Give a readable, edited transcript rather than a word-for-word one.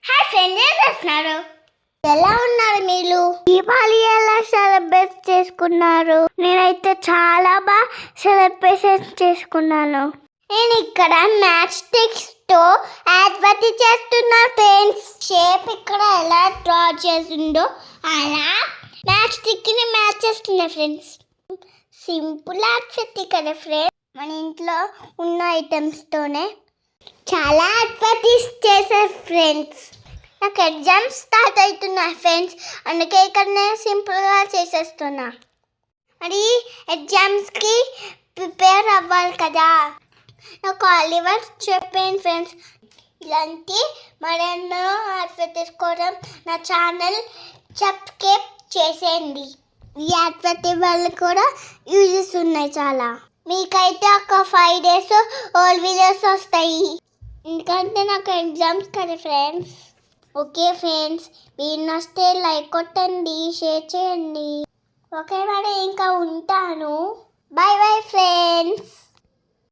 Hi friends, ఏం చేస్తున్నారు? ఎలా ఉన్నారు మీరు? దీపావళి ఎలా సెలబ్రేట్ చేసుకున్నారు? నేనైతే చాలా బాగా సెలబ్రేషన్ చేసుకున్నాను. నేను ఇక్కడ మ్యాచ్ స్టిక్స్ తో యాడ్వర్టి చేస్తున్నా ఫ్రెండ్స్. షేప్ ఇక్కడ ఎలా డ్రా చేసిందో అలా మ్యాచ్ స్టిక్ ని మ్యాచ్ చేస్తున్నా ఫ్రెండ్స్. సింపుల్ యాడ్వర్ట్ కదా ఫ్రెండ్స్. మన ఇంట్లో ఉన్న ఐటమ్స్ తోనే చాలా యాడ్వర్టీస్ చేశారు ఫ్రెండ్స్. నాకు ఎగ్జామ్స్ స్టార్ట్ అవుతున్నాయి ఫ్రెండ్స్, అందుకే ఇక్కడ నేను సింపుల్గా చేసేస్తున్నా. మరి ఎగ్జామ్స్కి ప్రిపేర్ అవ్వాలి కదా. నాకు ఆలివర్ చెప్పాను ఫ్రెండ్స్. ఇలాంటి మరెన్నో యాడ్వర్టీస్ కోసం నా ఛానల్ సబ్స్క్రైబ్ చేసేయండి. ఈ యాడ్వర్టీ వల్ల కూడా యూజెస్ ఉన్నాయి చాలా. మీకైతే ఒక 5 days ఓల్డ్ వీడియోస్ వస్తాయి, ఎందుకంటే నాకు ఎగ్జామ్స్ కదా ఫ్రెండ్స్. ఓకే ఫ్రెండ్స్, మీరు నచ్చితే లైక్ కొట్టండి, షేర్ చేయండి. ఓకే మరి ఇంకా ఉంటాను.